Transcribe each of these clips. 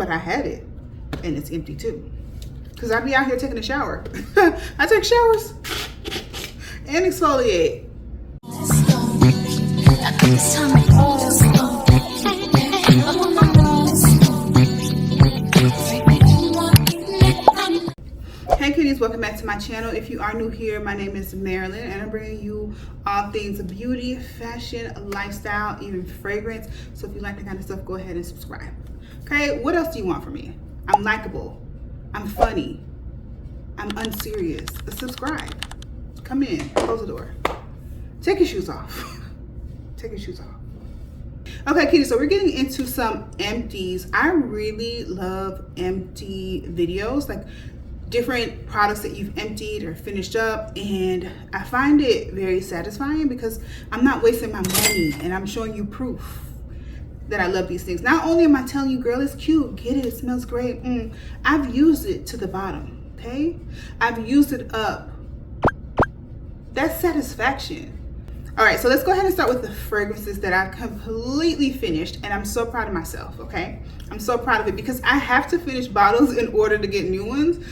but I had it, and it's empty too. Cause I be out here taking a shower. I take showers and exfoliate. Hey kitties, welcome back to my channel. If you are new here, my name is Marilyn and I'm bringing you all things beauty, fashion, lifestyle, even fragrance. So if you like that kind of stuff, go ahead and subscribe. Okay, what else do you want from me? I'm likable, I'm funny, I'm unserious. Subscribe. Come in, close the door. Take your shoes off. Take your shoes off. Okay, kitties, so we're getting into some empties. I really love empty videos, like different products that you've emptied or finished up, and I find it very satisfying because I'm not wasting my money and I'm showing you proof that I love these things. Not only am I telling you, girl, it's cute, get it, it smells great. I've used it to the bottom, okay? I've used it up. That's satisfaction. All right, so let's go ahead and start with the fragrances that I've completely finished, and I'm so proud of myself, okay? I'm so proud of it because I have to finish bottles in order to get new ones.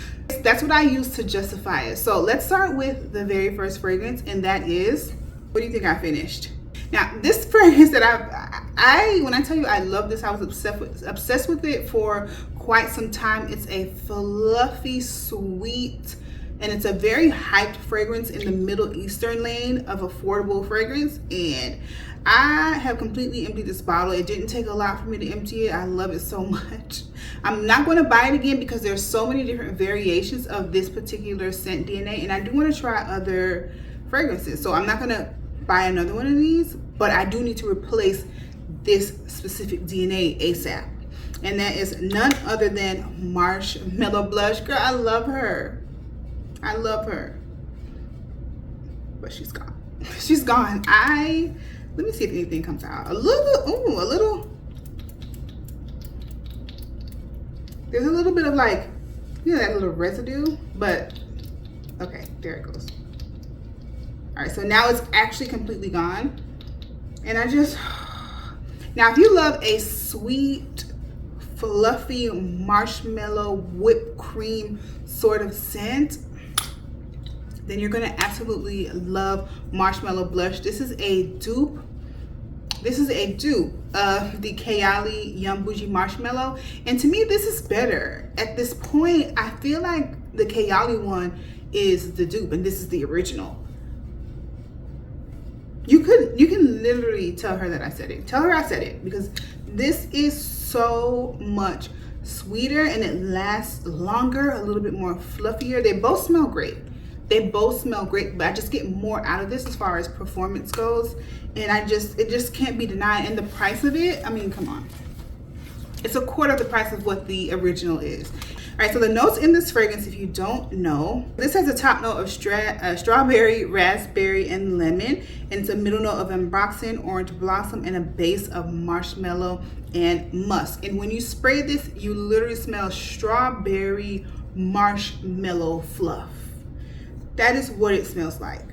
That's what I use to justify it. So let's start with the very first fragrance, and that is, what do you think I finished? Now, this fragrance that when I tell you I love this, I was obsessed with it for quite some time. It's a fluffy, sweet, and it's a very hyped fragrance in the Middle Eastern lane of affordable fragrance. And I have completely emptied this bottle. It didn't take a lot for me to empty it. I love it so much. I'm not going to buy it again because there's so many different variations of this particular scent DNA. And I do want to try other fragrances. So I'm not going to buy another one of these, but I do need to replace this specific DNA ASAP. And that is none other than Marshmallow Blush. Girl, I love her. I love her. But she's gone. She's gone. Let me see if anything comes out. A little. There's a little bit of like, you know, that little residue, but okay, there it goes. All right, so now it's actually completely gone. And now if you love a sweet, fluffy marshmallow whipped cream sort of scent, then you're gonna absolutely love Marshmallow Blush. This is a dupe. This is a dupe of the Kayali Yum Bougie Marshmallow. And to me, this is better. At this point, I feel like the Kayali one is the dupe and this is the original. You can literally tell her that I said it. Tell her I said it, because this is so much sweeter and it lasts longer, a little bit more fluffier. They both smell great. They both smell great, but I just get more out of this as far as performance goes. And it just can't be denied. And the price of it, I mean, come on. It's a quarter of the price of what the original is. All right, so the notes in this fragrance, if you don't know, this has a top note of strawberry, raspberry, and lemon. And it's a middle note of ambroxan, orange blossom, and a base of marshmallow and musk. And when you spray this, you literally smell strawberry marshmallow fluff. That is what it smells like.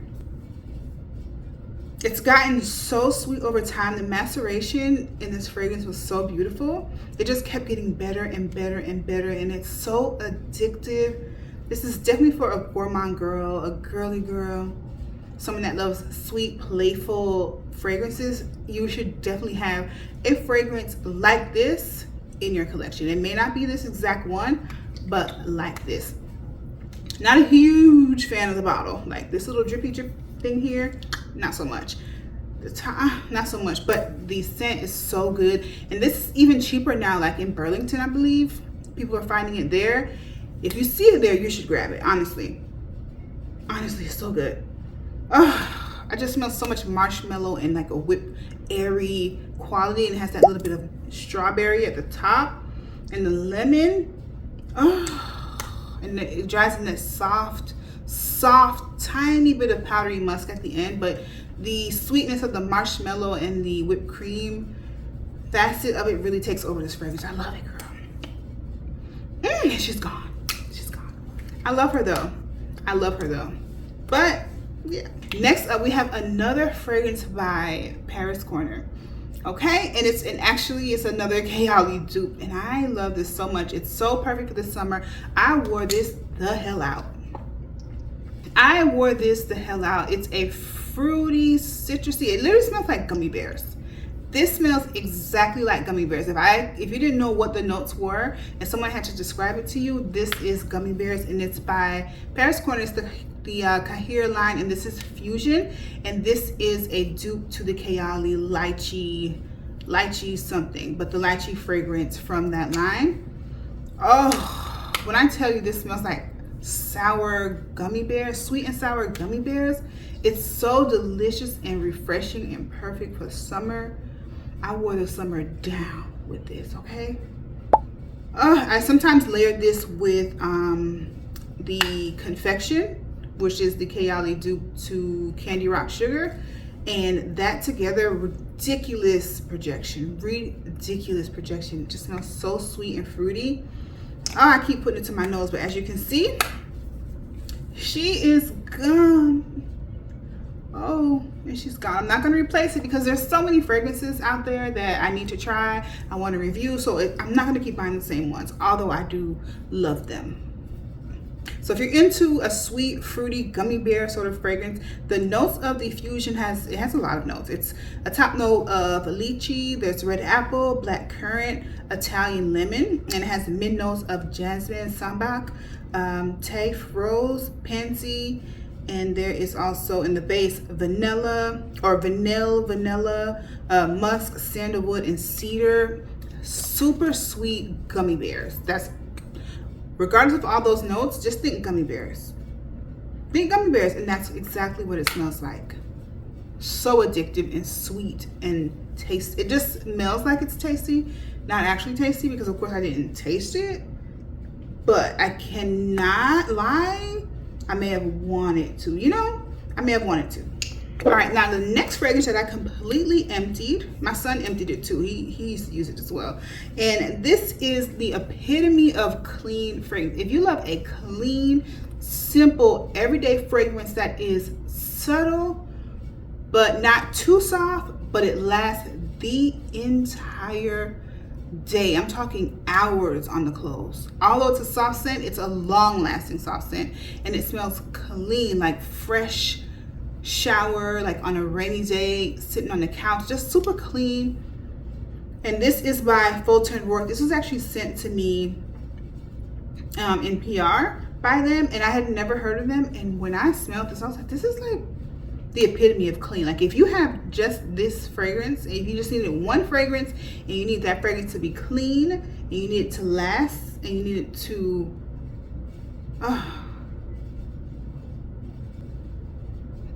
It's gotten so sweet over time. The maceration in this fragrance was so beautiful. It just kept getting better and better and better, and it's so addictive. This is definitely for a gourmand girl, a girly girl, someone that loves sweet, playful fragrances. You should definitely have a fragrance like this in your collection. It may not be this exact one, but like this. Not a huge fan of the bottle. Like this little drippy drip thing here, not so much. The top, not so much, but the scent is so good. And this is even cheaper now, like in Burlington, I believe. People are finding it there. If you see it there, you should grab it, honestly. Honestly, it's so good. Oh, I just smell so much marshmallow and like a whipped, airy quality. And it has that little bit of strawberry at the top and the lemon. Oh. And it dries in that soft, tiny bit of powdery musk at the end, but the sweetness of the marshmallow and the whipped cream facet of it really takes over this fragrance. I love it, girl. She's gone. She's gone. I love her though. I love her though. But yeah. Next up, we have another fragrance by Paris Corner. Okay, and actually it's another Kayali dupe, and I love this so much. It's so perfect for the summer. I wore this the hell out. It's a fruity, citrusy. It literally smells like gummy bears. This smells exactly like gummy bears. If you didn't know what the notes were and someone had to describe it to you, this is gummy bears, and it's by Paris Corner. It's the Kahir line, and this is Fusion, and this is a dupe to the Kayali lychee something, but the lychee fragrance from that line. Oh, when I tell you this smells like sour gummy bears, sweet and sour gummy bears, it's so delicious and refreshing and perfect for summer. I wore the summer down with this, okay? I sometimes layer this with the Confection, which is the Kayali dupe to Candy Rock Sugar, and that together, ridiculous projection. It just smells so sweet and fruity. Oh, I keep putting it to my nose, but as you can see, she is gone. Oh, and she's gone. I'm not going to replace it because there's so many fragrances out there that I need to try, I want to review, so I'm not going to keep buying the same ones, although I do love them. So if you're into a sweet, fruity, gummy bear sort of fragrance, the notes of the Fusion has a lot of notes. It's a top note of lychee, there's red apple, black currant, Italian lemon, and it has mid notes of jasmine, sambac, tafe, rose, pansy, and there is also in the base vanilla, musk, sandalwood, and cedar. Super sweet gummy bears. Regardless of all those notes, just think gummy bears. Think gummy bears, and that's exactly what it smells like. So addictive and sweet and tasty. It just smells like it's tasty, not actually tasty, because of course I didn't taste it. But I cannot lie, I may have wanted to, I may have wanted to. All right, now the next fragrance that I completely emptied, my son emptied it too. He used to use it as well. And this is the epitome of clean fragrance. If you love a clean, simple, everyday fragrance that is subtle, but not too soft, but it lasts the entire day. I'm talking hours on the clothes. Although it's a soft scent, it's a long-lasting soft scent, and it smells clean, like fresh shower, like on a rainy day, sitting on the couch, just super clean. And this is by Fulton Rourke. This was actually sent to me in PR by them, and I had never heard of them. And when I smelled this, I was like, this is like the epitome of clean. Like if you have just this fragrance, and if you just needed one fragrance, and you need that fragrance to be clean, and you need it to last, and you need it to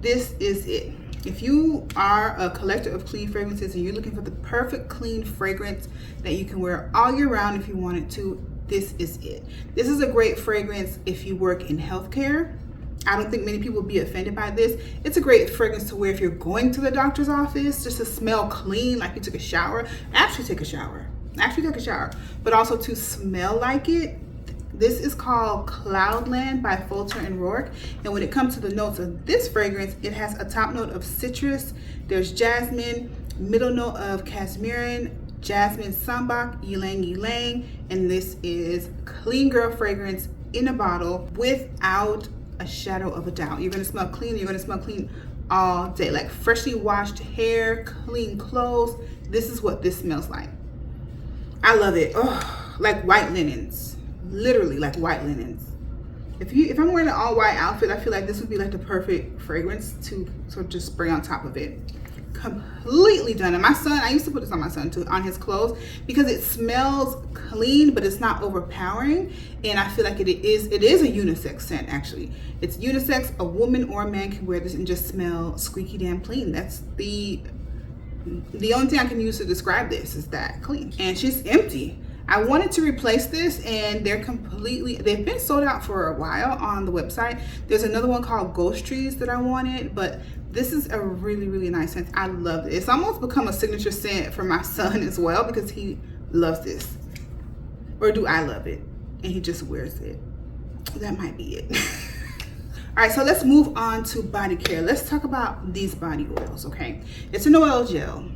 this is it. If you are a collector of clean fragrances and you're looking for the perfect clean fragrance that you can wear all year round if you wanted to, this is it. This is a great fragrance if you work in healthcare. I don't think many people will be offended by this. It's a great fragrance to wear if you're going to the doctor's office, just to smell clean, like you took a shower. Actually take a shower, but also to smell like it. This is called Cloudland by Fulton Rourke. And when it comes to the notes of this fragrance, it has a top note of citrus, there's jasmine, middle note of casmirin, jasmine, sambac, ylang ylang, and this is clean girl fragrance in a bottle without a shadow of a doubt. You're gonna smell clean, you're gonna smell clean all day, like freshly washed hair, clean clothes. This is what this smells like. I love it. Oh, like white linens. Literally like white linens. If I'm wearing an all white outfit, I feel like this would be like the perfect fragrance to sort of just spray on top of it. Completely done. And my son, I used to put this on my son too, on his clothes, because it smells clean, but it's not overpowering. And I feel like it is a unisex scent. Actually, it's unisex. A woman or a man can wear this and just smell squeaky damn clean. That's the only thing I can use to describe this, is that clean. And she's empty. I wanted to replace this, and they've been sold out for a while on the website. There's another one called Ghost Trees that I wanted, but this is a really, really nice scent. I love it. It's almost become a signature scent for my son as well, because he loves this. Or do I love it? And he just wears it. That might be it. All right, so let's move on to body care. Let's talk about these body oils, okay? It's an oil gel.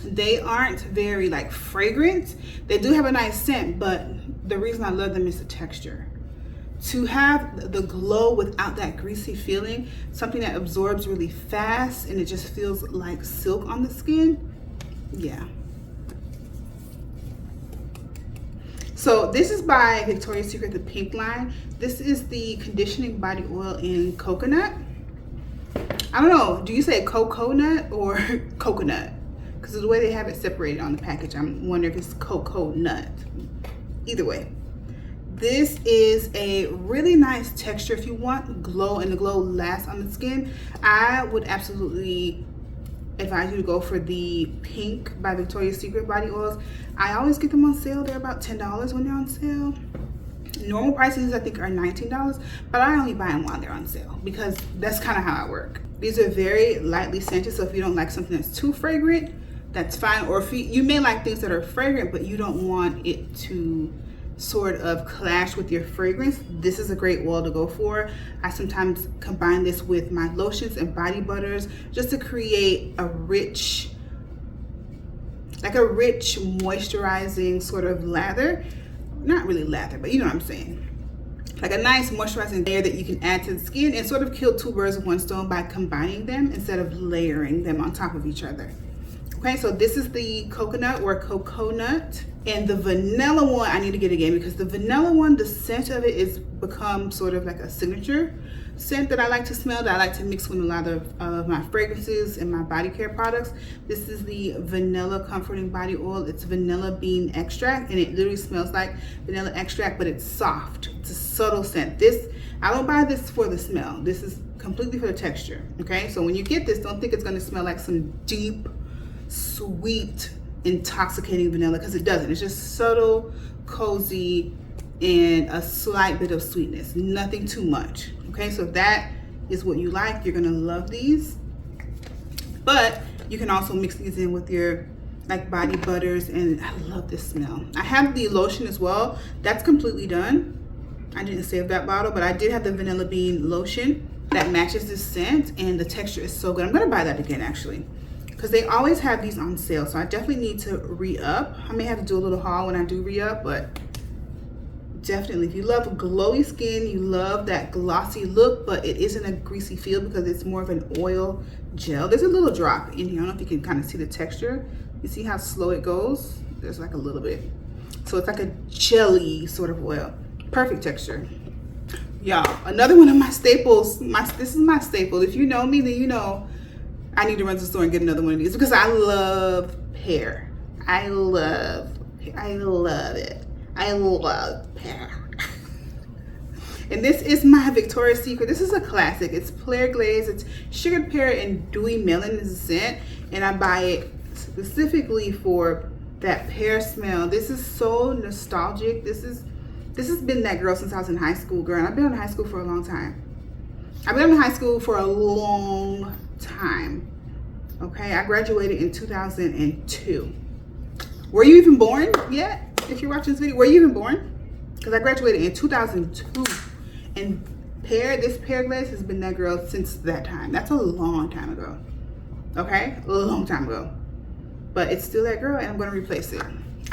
They aren't very like fragrant. They do have a nice scent, but the reason I love them is the texture. To have the glow without that greasy feeling, something that absorbs really fast and it just feels like silk on the skin. Yeah. So this is by Victoria's Secret, the pink line. This is the conditioning body oil in coconut. I don't know, do you say coconut or coconut? Because of the way they have it separated on the package, I'm wondering if it's coconut. Either way, this is a really nice texture. If you want glow and the glow lasts on the skin, I would absolutely advise you to go for the pink by Victoria's Secret body oils. I always get them on sale. They're about $10 when they're on sale. Normal prices I think are $19, but I only buy them while they're on sale because that's kind of how I work. These are very lightly scented, so if you don't like something that's too fragrant, that's fine. Or if you may like things that are fragrant, but you don't want it to sort of clash with your fragrance, this is a great oil to go for. I sometimes combine this with my lotions and body butters just to create a rich, moisturizing sort of lather. Not really lather, but you know what I'm saying. Like a nice moisturizing layer that you can add to the skin and sort of kill two birds with one stone by combining them instead of layering them on top of each other. Okay, so this is the coconut or coconut, and the vanilla one I need to get again because the vanilla one, the scent of it is become sort of like a signature scent that I like to smell, that I like to mix with a lot of my fragrances and my body care products. This is the vanilla comforting body oil. It's vanilla bean extract, and it literally smells like vanilla extract, but it's soft. It's a subtle scent. This, I don't buy this for the smell. This is completely for the texture. Okay, so when you get this, don't think it's going to smell like some deep, sweet, intoxicating vanilla, because it doesn't. It's just subtle, cozy, and a slight bit of sweetness, nothing too much. Okay, so if that is what you like, you're gonna love these. But you can also mix these in with your like body butters, and I love this smell. I have the lotion as well. That's completely done. I didn't save that bottle, but I did have the vanilla bean lotion that matches this scent, and the texture is so good. I'm gonna buy that again actually, because they always have these on sale. So I definitely need to re-up. I may have to do a little haul when I do re-up, but definitely if you love glowy skin, you love that glossy look, but it isn't a greasy feel because it's more of an oil gel. There's a little drop in here. I don't know if you can kind of see the texture. You see how slow it goes? There's like a little bit. So it's like a jelly sort of oil. Perfect texture. Y'all, another one of my staples. This is my staple. If you know me, then you know I need to run to the store and get another one of these because I love pear. I love it. I love pear. And this is my Victoria's Secret. This is a classic. It's Pear Glaze. It's sugared pear and dewy melon is a scent. And I buy it specifically for that pear smell. This is so nostalgic. This has been that girl since I was in high school, girl. And I've been in high school for a long time. I've been in high school for a long time. Okay, I graduated in 2002. Were you even born yet? If you're watching this video, were you even born? Because I graduated in 2002, and this Pear Glaze has been that girl since that time. That's a long time ago. Okay, a long time ago, but it's still that girl, and I'm going to replace it.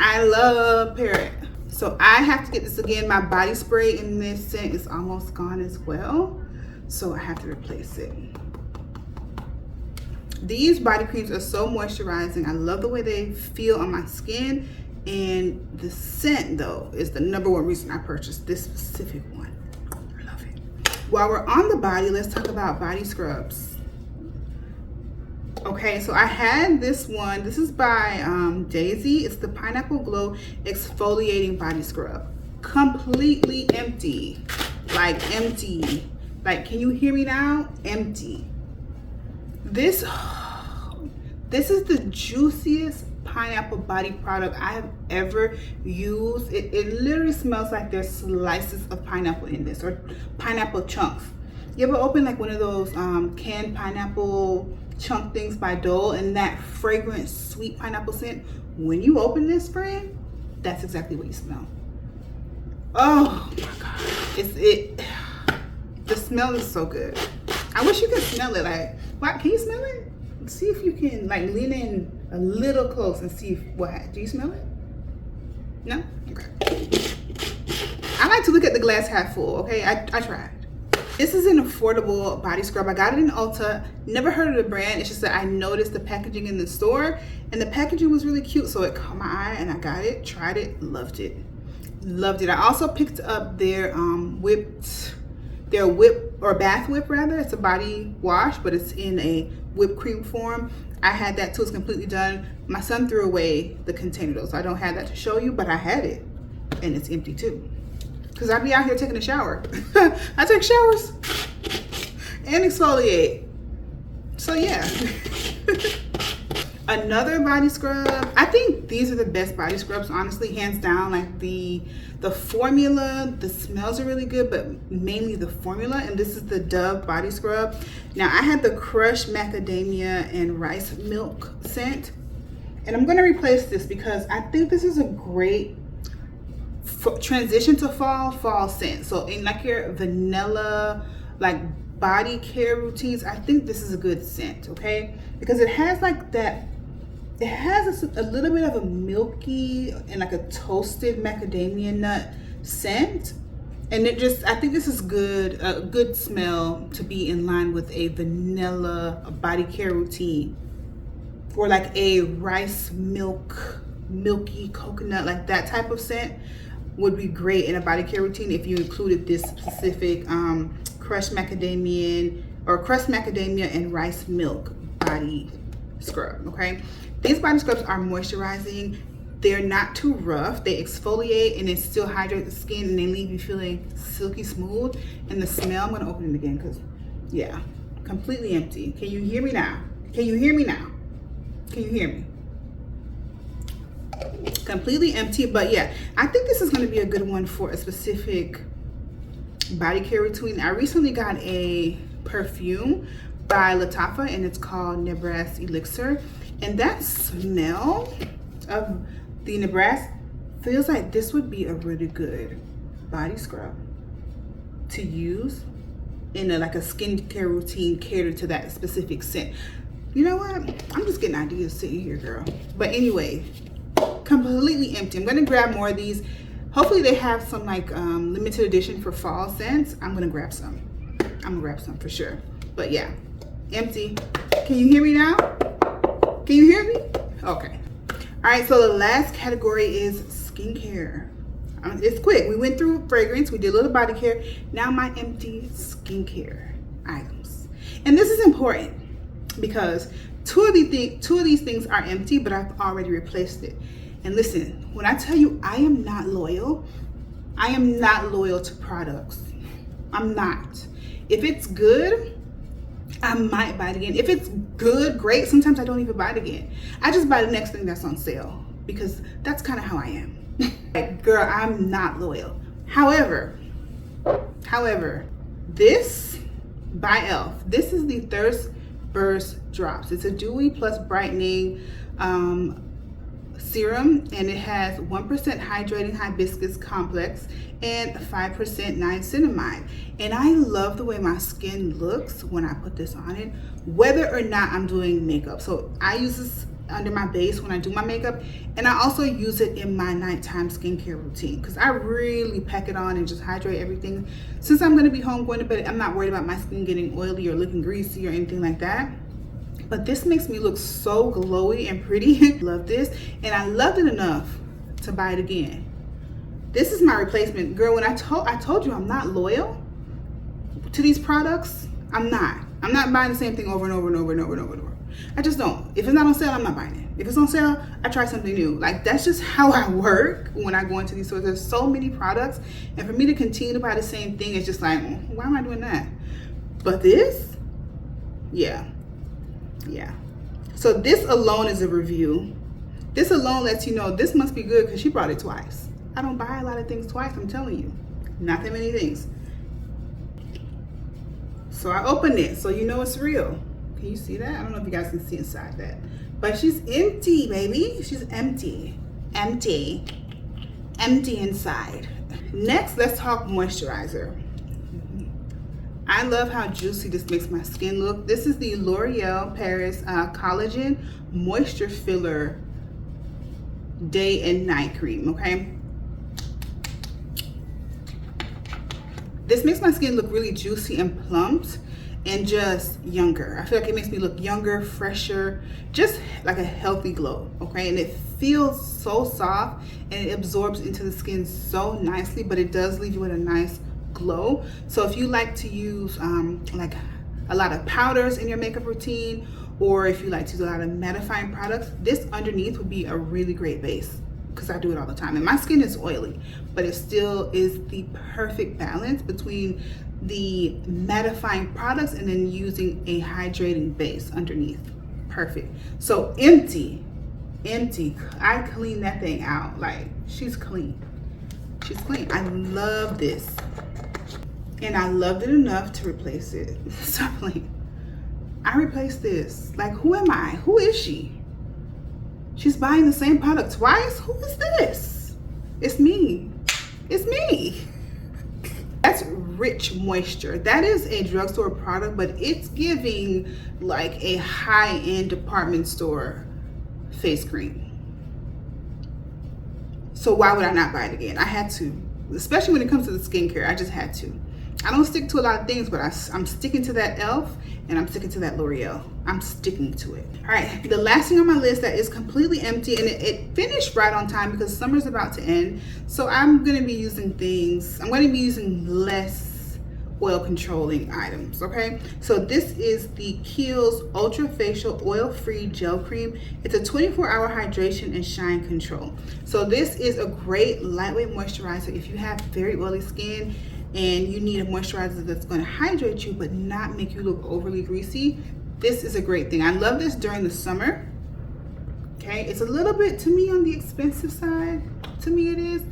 I love pear. So I have to get this again. My body spray in this scent is almost gone as well, so I have to replace it. These body creams are so moisturizing. I love the way they feel on my skin. And the scent, though, is the #1 reason I purchased this specific one. I love it. While we're on the body, let's talk about body scrubs. Okay, so I had this one. This is by Daisy. It's the Pineapple Glow Exfoliating Body Scrub. Completely empty. Like empty. Like, can you hear me now? Empty. This is the juiciest pineapple body product I have ever used. It literally smells like there's slices of pineapple in this, or pineapple chunks. You ever open like one of those canned pineapple chunk things by Dole, and that fragrant sweet pineapple scent? When you open this, friend, that's exactly what you smell. Oh my god, the smell is so good. I wish you could smell it. Like, what? Can you smell it? see if you can like lean in a little close and see what. Do you smell it? No? Okay. I like to look at the glass half full, okay? I tried. This is an affordable body scrub. I got it in Ulta. Never heard of the brand. It's just that I noticed the packaging in the store and the packaging was really cute. So it caught my eye and I got it, tried it, loved it. Loved it. I also picked up their bath whip rather. It's a body wash, but it's in a whipped cream form. I had that too. It's completely done. My son threw away the container though, so I don't have that to show you, but I had it and it's empty too. Cause I be out here taking a shower. I take showers and exfoliate. So yeah. Another body scrub. I think these are the best body scrubs, honestly, hands down. Like the formula, the smells are really good, but mainly the formula. And this is the Dove body scrub. Now I had the crushed macadamia and rice milk scent, and I'm gonna replace this because I think this is a great transition to fall scent. So in like your vanilla like body care routines, I think this is a good scent, okay? Because it has like that, it has a little bit of a milky and like a toasted macadamia nut scent, and it just, I think this is good, a good smell to be in line with a vanilla body care routine, or like a rice milky coconut, like that type of scent would be great in a body care routine if you included this specific crushed macadamia and rice milk body scrub, okay? These body scrubs are moisturizing. They're not too rough. They exfoliate and they still hydrate the skin, and they leave you feeling silky smooth. And the smell, I'm gonna open it again because, yeah, completely empty. Can you hear me now? Can you hear me now? Can you hear me? Completely empty. But yeah, I think this is going to be a good one for a specific body care routine. I recently got a perfume by Lattafa and it's called Nebraska Elixir, and that smell of the Nebraska feels like this would be a really good body scrub to use in like a skincare routine catered to that specific scent. You know what, I'm just getting ideas sitting here, girl. But anyway, completely empty. I'm gonna grab more of these. Hopefully they have some like limited edition for fall scents. I'm gonna grab some. I'm gonna grab some for sure. But yeah, empty. Can you hear me now? Can you hear me? Okay. All right, so the last category is skincare. It's quick. We went through fragrance, we did a little body care. Now my empty skincare items. And this is important because two of these things are empty, but I've already replaced it. And listen, when I tell you I am not loyal to products. I'm not. If it's good, I might buy it again. If it's good, great. Sometimes I don't even buy it again. I just buy the next thing that's on sale because that's kind of how I am. Like, girl, I'm not loyal. However, this by e.l.f. This is the Thirst Burst Drops. It's a dewy plus brightening serum, and it has 1% hydrating hibiscus complex and 5% niacinamide. And I love the way my skin looks when I put this on it, whether or not I'm doing makeup. So I use this under my base when I do my makeup, and I also use it in my nighttime skincare routine because I really pack it on and just hydrate everything. Since I'm going to be home going to bed, I'm not worried about my skin getting oily or looking greasy or anything like that. But this makes me look so glowy and pretty. Love this, and I loved it enough to buy it again. This is my replacement, girl. When I told you I'm not loyal to these products, I'm not buying the same thing over and over and over and over and over and over. I just don't. If it's not on sale, I'm not buying it. If it's on sale, I try something new. Like, that's just how I work when I go into these stores. There's so many products, and for me to continue to buy the same thing, it's just like, why am I doing that? But this, yeah. So this alone is a review. This alone lets you know this must be good because she brought it twice. I don't buy a lot of things twice, I'm telling you. Not that many things. So I opened it, so you know it's real. Can you see that? I don't know if you guys can see inside that. But she's empty, baby. She's empty. Empty inside. Next, let's talk moisturizer. I love how juicy this makes my skin look. This is the L'Oreal Paris Collagen Moisture Filler Day and Night Cream, okay? This makes my skin look really juicy and plumped and just younger. I feel like it makes me look younger, fresher, just like a healthy glow, okay? And it feels so soft and it absorbs into the skin so nicely, but it does leave you with a nice glow. So if you like to use like a lot of powders in your makeup routine, or if you like to use a lot of mattifying products, this underneath would be a really great base, because I do it all the time. And my skin is oily, but it still is the perfect balance between the mattifying products and then using a hydrating base underneath. Perfect. So empty, I clean that thing out. Like, she's clean. She's clean. I love this. And I loved it enough to replace it. Stop playing. I replaced this. Like, who am I? Who is she? She's buying the same product twice? Who is this? It's me. It's me. That's Rich Moisture. That is a drugstore product, but it's giving like a high-end department store face cream. So why would I not buy it again? I had to, especially when it comes to the skincare. I just had to. I don't stick to a lot of things, but I'm sticking to that e.l.f. and I'm sticking to that L'Oreal. I'm sticking to it. All right, the last thing on my list that is completely empty, and it finished right on time because summer's about to end. So I'm going to be using less oil controlling items, okay? So this is the Kiehl's Ultra Facial Oil Free Gel Cream. It's a 24-hour hydration and shine control. So this is a great lightweight moisturizer if you have very oily skin and you need a moisturizer that's going to hydrate you but not make you look overly greasy. This is a great thing. I love this during the summer. Okay, it's a little bit, to me, on the expensive side. To me it is,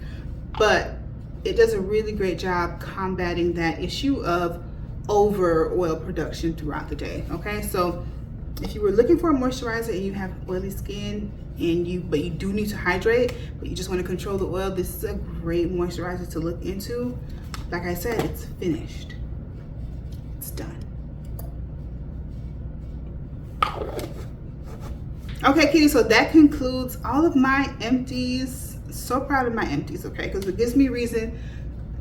but it does a really great job combating that issue of over oil production throughout the day. Okay, so if you were looking for a moisturizer and you have oily skin but you do need to hydrate, but you just want to control the oil, this is a great moisturizer to look into. Like I said, it's finished. It's done. Okay, kitty, so that concludes all of my empties. So proud of my empties, okay? Because it gives me reason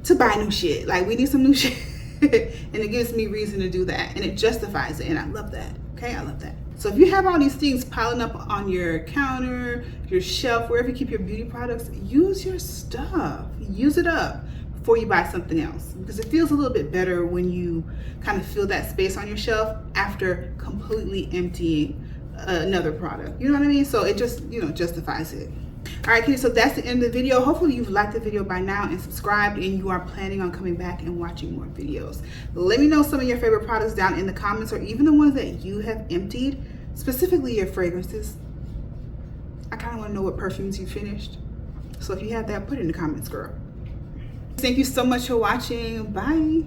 to buy new shit. Like, we need some new shit. And it gives me reason to do that. And it justifies it. And I love that, okay? I love that. So if you have all these things piling up on your counter, your shelf, wherever you keep your beauty products, use your stuff. Use it up before you buy something else, because it feels a little bit better when you kind of fill that space on your shelf after completely emptying another product. You know what I mean? So it just, justifies it. All right, kids, so that's the end of the video. Hopefully you've liked the video by now and subscribed, and you are planning on coming back and watching more videos. Let me know some of your favorite products down in the comments, or even the ones that you have emptied, specifically your fragrances. I kind of want to know what perfumes you finished. So if you have that, put it in the comments, girl. Thank you so much for watching. Bye.